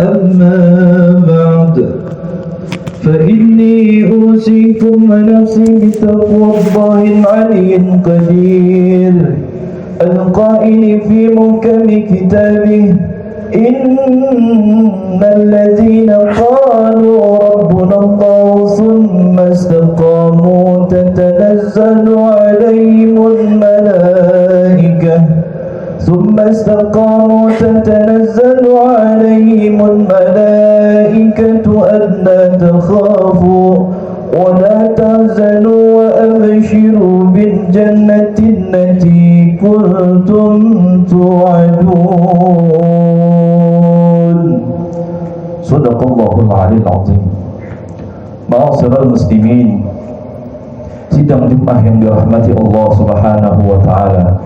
أما بعد فإني أوصيكم ونفسي بتقوى الله العلي القدير القائل في محكم كتابه إن الذين قالوا ربنا الله ثم استقاموا تتنزل عليهم الملائكة ألا تخافوا ولا تحزنوا وأبشروا بالجنة التي كنتم توعدون. صدق الله العلي العظيم. Ma'asyiral muslimin, sidang Jumat yang dirahmati Allah Subhanahu wa taala.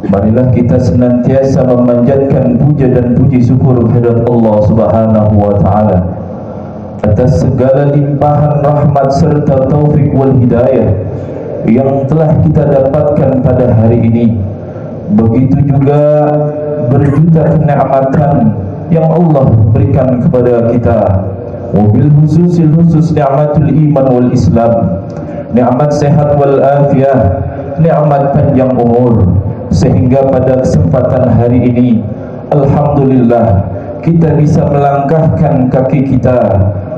Marilah kita senantiasa memanjatkan puja dan puji syukur kehadirat Allah Subhanahu wa taala atas segala limpahan rahmat serta taufik wal hidayah yang telah kita dapatkan pada hari ini. Begitu juga berjuta kenikmatan yang Allah berikan kepada kita. Wabil khusus ni'matul iman wal islam, nikmat sehat wal afiyah, nikmat panjang umur, sehingga pada kesempatan hari ini alhamdulillah kita bisa melangkahkan kaki kita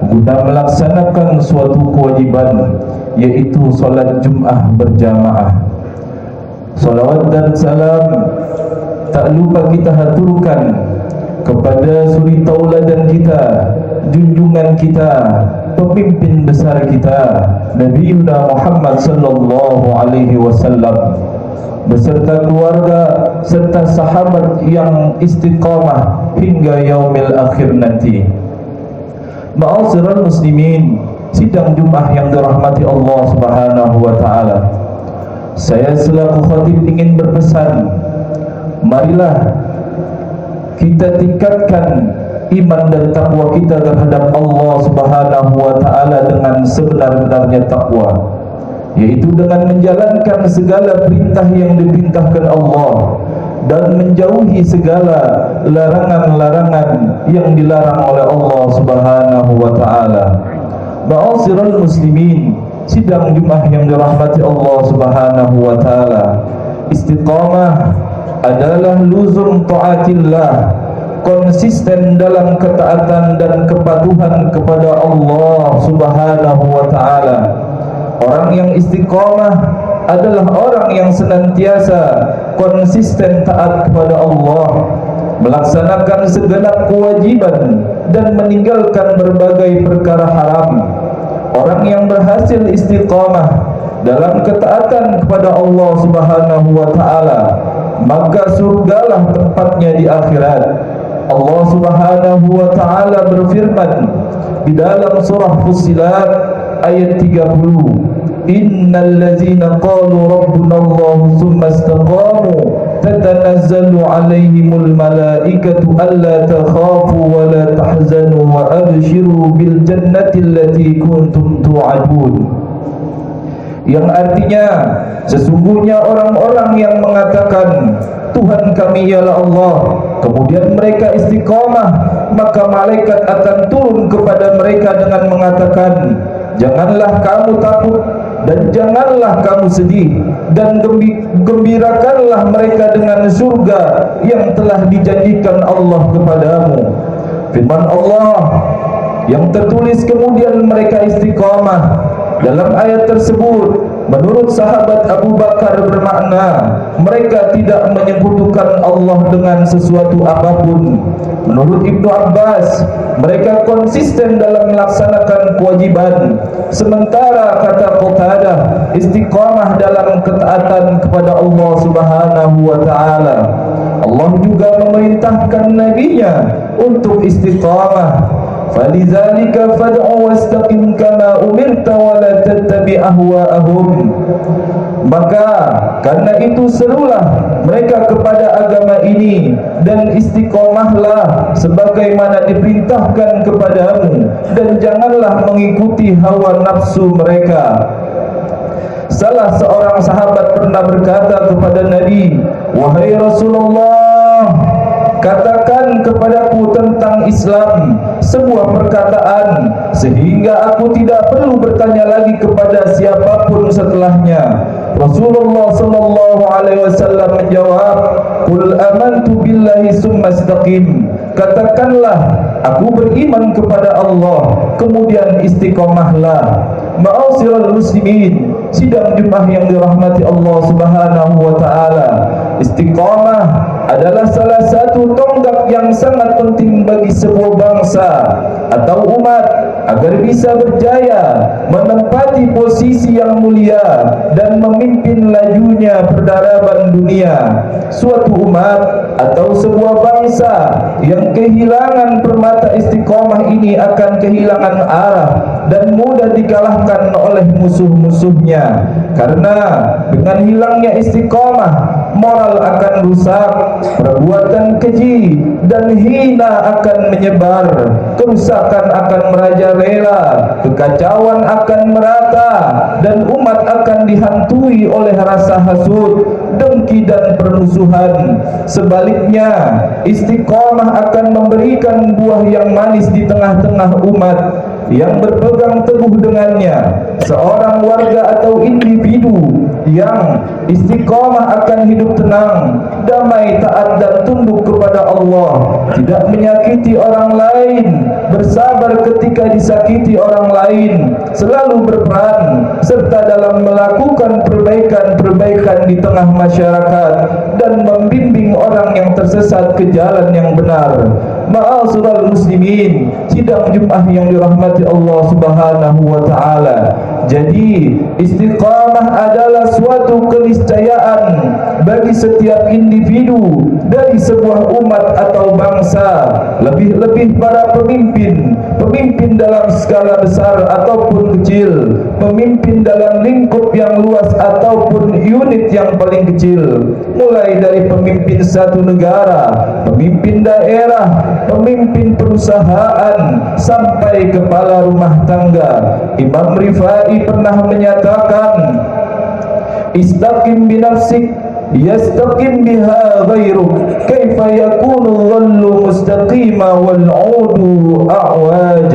guna melaksanakan suatu kewajiban, yaitu solat Jum'ah berjamaah. Salawat dan salam tak lupa kita haturkan kepada suri tauladan kita, junjungan kita, pemimpin besar kita, Nabi Muhammad sallallahu alaihi wasallam beserta keluarga serta sahabat yang istiqamah hingga yaumil akhir nanti. Ma'asyiral muslimin, sidang Jumat yang dirahmati Allah Subhanahu wa taala. Saya selaku khatib ingin berpesan, marilah kita tingkatkan iman dan takwa kita terhadap Allah Subhanahu wa taala dengan sebenar-benarnya takwa, yaitu dengan menjalankan segala perintah yang diperintahkan Allah dan menjauhi segala larangan-larangan yang dilarang oleh Allah Subhanahu wa taala. Ma'asyiral muslimin, sidang Jumat yang dirahmati Allah Subhanahu wa taala, istiqamah adalah luzum taatillah, konsisten dalam ketaatan dan kepatuhan kepada Allah Subhanahu wa taala. Orang yang istiqamah adalah orang yang senantiasa konsisten taat kepada Allah, melaksanakan segenap kewajiban dan meninggalkan berbagai perkara haram. Orang yang berhasil istiqamah dalam ketaatan kepada Allah Subhanahu wa taala, maka surgalah tempatnya di akhirat. Allah Subhanahu wa taala berfirman di dalam surah Fussilat ayat 30, innal ladzina qalu rabbuna Allah tsumma istaqamu tatanazzalu alaihimul malaikatu alla takhafu wa la tahzanu wa abshiru bil jannati allati kuntum tu'adun. Yang artinya, sesungguhnya orang-orang yang mengatakan Tuhan kami ialah Allah, kemudian mereka istiqamah, maka malaikat akan turun kepada mereka dengan mengatakan, janganlah kamu takut dan janganlah kamu sedih, dan gembirakanlah mereka dengan surga yang telah dijanjikan Allah kepadamu. Firman Allah yang tertulis kemudian mereka istiqamah. Dalam ayat tersebut, menurut sahabat Abu Bakar bermakna mereka tidak menyekutukan Allah dengan sesuatu apapun. Menurut Ibnu Abbas, mereka konsisten dalam melaksanakan kewajiban. Sementara kata Qatadah, istiqamah dalam ketaatan kepada Allah Subhanahu wa taala. Allah juga memerintahkan nabinya untuk istiqamah. Falizalika fad'u wastaqim kama umirta wa la tattabi' ahwa'ahum. Maka karena itu serulah mereka kepada agama ini dan istiqomahlah sebagaimana diperintahkan kepadamu, dan janganlah mengikuti hawa nafsu mereka. Salah seorang sahabat pernah berkata kepada Nabi, wahai Rasulullah, katakan kepadaku tentang Islam sebuah perkataan sehingga aku tidak perlu bertanya lagi kepada siapapun setelahnya. Rasulullah sallallahu alaihi wasallam menjawab, "Qul amantu billahi tsumma istaqim." Katakanlah, aku beriman kepada Allah, kemudian istiqomahlah. Ma'asyiral muslimin, sidang Jumat yang dirahmati Allah Subhanahu wa taala. Istiqamah adalah salah satu tonggak yang sangat penting bagi sebuah bangsa atau umat agar bisa berjaya menempati posisi yang mulia dan memimpin lajunya peradaban dunia. Suatu umat atau sebuah bangsa yang kehilangan permata istiqamah ini akan kehilangan arah dan mudah dikalahkan oleh musuh-musuhnya. Karena dengan hilangnya istiqamah, moral akan rusak, perbuatan keji dan hina akan menyebar, kerusakan akan merajalela, kekacauan akan merata, dan umat akan dihantui oleh rasa hasud, dengki dan permusuhan. Sebaliknya, istiqamah akan memberikan buah yang manis di tengah-tengah umat yang berpegang teguh dengannya. Seorang warga atau individu yang istiqamah akan hidup tenang, damai, taat dan tunduk kepada Allah, tidak menyakiti orang lain, bersabar ketika disakiti orang lain, selalu berperan serta dalam melakukan perbaikan-perbaikan di tengah masyarakat dan membimbing orang yang tersesat ke jalan yang benar. Ma'asyiral muslimin, sidang Jumat yang dirahmati Allah Subhanahu wa taala. Jadi istiqamah adalah suatu keniscayaan bagi setiap individu dari sebuah umat atau bangsa, lebih-lebih para pemimpin dalam skala besar ataupun kecil, pemimpin dalam lingkup yang luas ataupun unit yang paling kecil, mulai dari pemimpin satu negara, pemimpin daerah, pemimpin perusahaan sampai kepala rumah tangga. Imam Rifai pernah menyatakan, "Istaqim binafsik yastaqim biha ghairuk, kaifa yakunu dhallu mustaqima wal 'udu a'waj."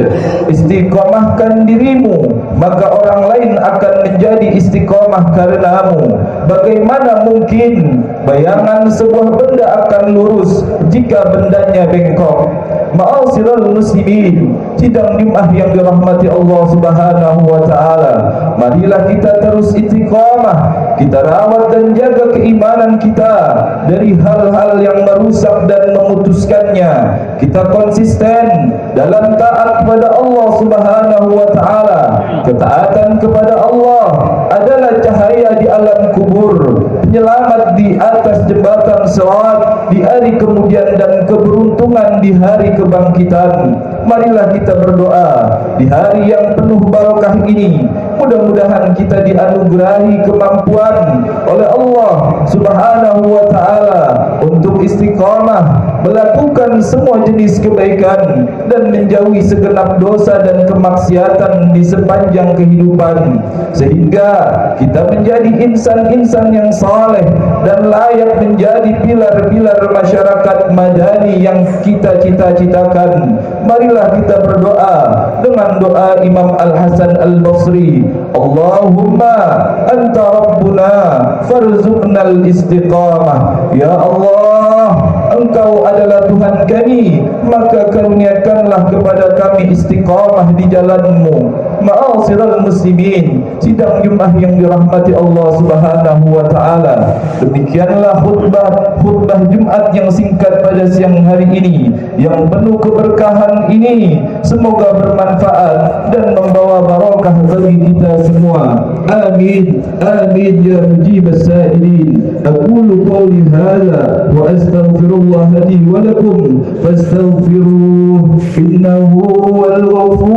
Istiqamahkan dirimu, maka orang lain akan menjadi istiqamah karenamu. Bagaimana mungkin bayangan sebuah benda akan lurus jika bendanya bengkok? Ma'asyiral muslimin, sidang Jumat yang dirahmati Allah Subhanahu wa taala, marilah kita terus istiqamah, kita rawat dan jaga keimanan kita dari hal-hal yang merusak dan memutuskannya. Kita konsisten dalam taat kepada Allah Subhanahu wa taala. Ketaatan kepada Allah adalah cahaya di alam kubur, penyelamat di atas jembatan Sirat di hari kemudian dan keberuntungan di hari kebangkitan. Marilah kita berdoa di hari yang penuh barokah ini. Mudah-mudahan kita dianugerahi kemampuan oleh Allah Subhanahu wa taala untuk istiqamah melakukan semua jenis kebaikan dan menjauhi segenap dosa dan kemaksiatan di sepanjang kehidupan, sehingga kita menjadi insan-insan yang saleh dan layak menjadi pilar-pilar masyarakat madani yang kita cita-citakan. Marilah kita berdoa dengan doa Imam Al-Hasan Al-Basri, Allahumma anta rabbuna farzuqnal istiqamah. Ya Allah, Engkau adalah Tuhan kami, maka karuniakanlah kepada kami istiqamah di jalan-Mu. Ma'asyiral muslimin, sidang Jumat yang dirahmati Allah Subhanahu wa taala. Demikianlah khutbah Jumat yang singkat pada siang hari ini, yang penuh keberkahan ini. Semoga bermanfaat dan membawa barakah bagi kita semua. Amin. Amin ya mujibas sa'ilin. Aqulu qawli hadza wa astaghfirullah li wa lakum fastaghfiruhu innahu huwal ghafur